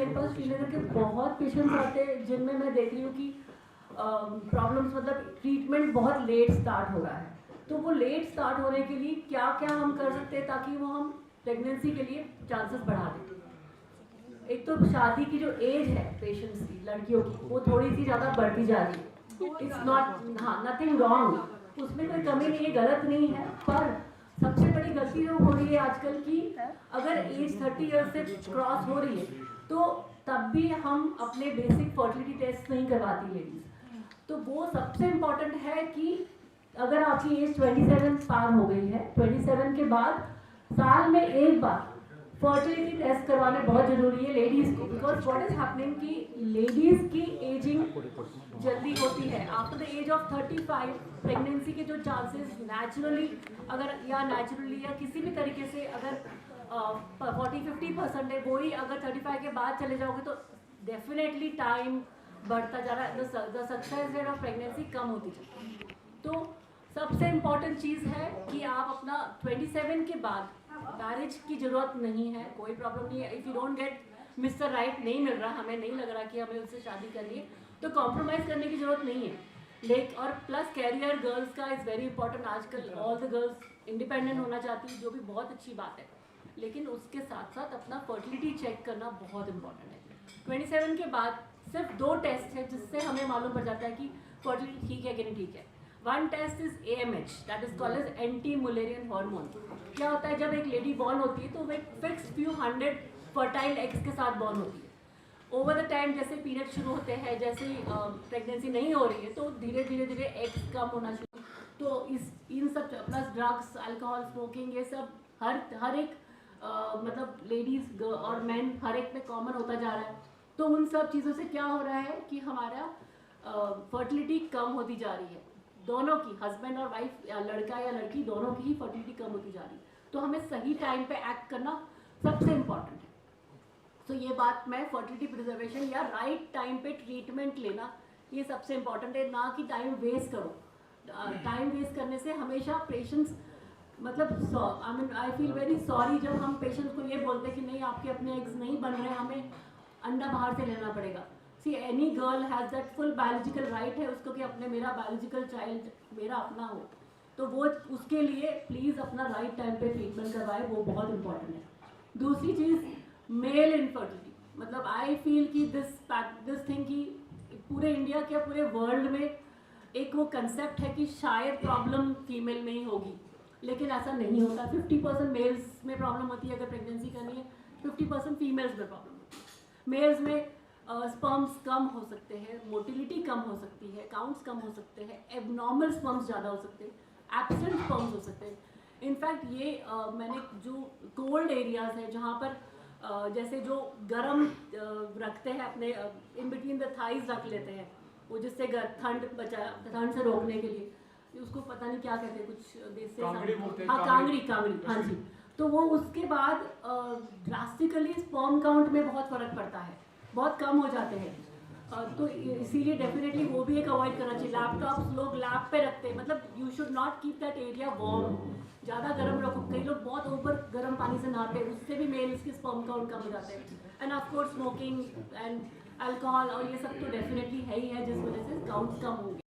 मेरे पास श्रीनगर के बहुत पेशेंट्स आते हैं जिनमें मैं देख रही हूँ कि प्रॉब्लम्स मतलब ट्रीटमेंट बहुत लेट स्टार्ट हो रहा है। तो वो लेट स्टार्ट होने के लिए क्या क्या हम कर सकते हैं ताकि वो हम प्रेगनेंसी के लिए चांसेस बढ़ा दें। एक तो शादी की जो एज है पेशेंट्स की, लड़कियों की, वो थोड़ी सी ज़्यादा बढ़ती जा रही है। इट्स नॉट, हाँ, नथिंग रॉन्ग, उसमें कोई कमी नहीं है, गलत नहीं है। पर सबसे बड़ी गलती जो हो रही है आजकल की, अगर एज 30 ईयर्स से क्रॉस हो रही है तो तब भी हम अपने बेसिक फर्टिलिटी टेस्ट नहीं करवाती लेडीज। तो वो सबसे इम्पॉर्टेंट है कि अगर आपकी एज 27 पार हो गई है, 27 के बाद साल में एक बार फर्टिलिटी टेस्ट करवाना बहुत जरूरी है लेडीज को। बिकॉज व्हाट इज हैपनिंग कि लेडीज की एजिंग जल्दी होती है। After the age of 35 pregnancy के जो चांसेस नेचुरली, अगर या नेचुरली या किसी भी तरीके से अगर 40-50% है, वही अगर 35 के बाद चले जाओगे तो डेफिनेटली टाइम बढ़ता जा रहा है, the success rate of pregnancy कम होती जाती है। तो सबसे इम्पॉर्टेंट चीज़ है कि आप अपना 27 के बाद, मैरिज की जरूरत नहीं है, कोई प्रॉब्लम नहीं है। If you don't get mister right, नहीं मिल रहा, हमें नहीं लग रहा कि हमें उससे शादी करनी है, तो कॉम्प्रोमाइज़ करने की जरूरत नहीं है। लेकिन और प्लस कैरियर गर्ल्स का इज़ वेरी इंपॉर्टेंट। आजकल ऑल द गर्ल्स इंडिपेंडेंट होना चाहती है, जो भी बहुत अच्छी बात है, लेकिन उसके साथ साथ अपना फर्टिलिटी चेक करना बहुत इंपॉर्टेंट है। 27 के बाद सिर्फ 2 टेस्ट है जिससे हमें मालूम पड़ जाता है कि फर्टिलिटी ठीक है कि नहीं ठीक है। One test is AMH, that is called as anti Mullerian hormone. क्या होता है, जब एक लेडी बॉर्न होती है तो वो एक फिक्स few 100 फर्टाइल एग्स के साथ बॉर्न होती है। ओवर द टाइम जैसे पीरियड शुरू होते हैं, जैसे प्रेगनेंसी नहीं हो रही है, तो धीरे धीरे एग्स कम होना शुरू। तो इन सब प्लस ड्रग्स, अल्कोहल, स्मोकिंग, ये सब हर एक मतलब लेडीज और मैन हर एक में कॉमन होता जा रहा है। तो उन सब चीज़ों से क्या हो रहा है कि हमारा फर्टिलिटी कम होती जा रही है। दोनों की, हस्बैंड और वाइफ, या लड़का या लड़की, दोनों की ही फर्टिलिटी कम होती जा रही है। तो हमें सही टाइम पे एक्ट करना सबसे इम्पॉर्टेंट है। तो ये बात मैं फर्टिलिटी प्रिजर्वेशन या राइट टाइम पे ट्रीटमेंट लेना, ये सबसे इम्पॉर्टेंट है। ना कि टाइम वेस्ट करो। टाइम वेस्ट करने से हमेशा पेशेंट्स मतलब आई फील वेरी सॉरी जब हम पेशेंट्स को ये बोलते हैं कि नहीं, आपके अपने एग्स नहीं बन रहे, हमें अंडा बाहर से लेना पड़ेगा। See any girl has that full biological right है उसको कि अपने मेरा बायोलॉजिकल चाइल्ड मेरा अपना हो। तो वो उसके लिए प्लीज़ अपना राइट टाइम पे ट्रीटमेंट करवाए, वो बहुत इंपॉर्टेंट है। दूसरी चीज़, मेल इनफर्टिलिटी, मतलब आई फील कि दिस थिंग की पूरे इंडिया के पूरे वर्ल्ड में एक वो कंसेप्ट है कि शायद प्रॉब्लम फीमेल में ही होगी, लेकिन ऐसा नहीं होता। 50% मेल्स में प्रॉब्लम होती है अगर प्रेगनेंसी करनी है, 50% फीमेल्स में प्रॉब्लम होती है। मेल्स में स्पर्म्स कम हो सकते हैं, मोटिलिटी कम हो सकती है, काउंट्स कम हो सकते हैं, एबनॉर्मल स्पर्म्स ज़्यादा हो सकते हैं, एब्सेंट स्पर्म्स हो सकते हैं। इनफैक्ट ये मैंने जो कोल्ड एरियाज़ है जहाँ पर जैसे जो गर्म रखते हैं अपने इन बिटवीन द थाइज रख लेते हैं, वो जिससे ठंड से रोकने के लिए, उसको पता नहीं क्या कहते हैं, कुछ देश से, हाँ, कांगड़ी, हाँ जी। तो वो उसके बाद ड्रास्टिकली स्पर्म काउंट में बहुत फ़र्क पड़ता है, बहुत कम हो जाते हैं। तो इसीलिए डेफिनेटली वो भी एक अवॉइड करना चाहिए। लैपटॉप्स लोग लैब पे रखते हैं, मतलब you should not keep that area warm, ज़्यादा गर्म रखो। कई लोग बहुत ऊपर गर्म पानी से नहाते हैं, उससे भी मेल्स के स्पर्म काउंट कम हो जाते हैं। End of course smoking and alcohol और ये सब तो डेफिनेटली है ही है, जिस वजह से काउंट्स कम होंगे।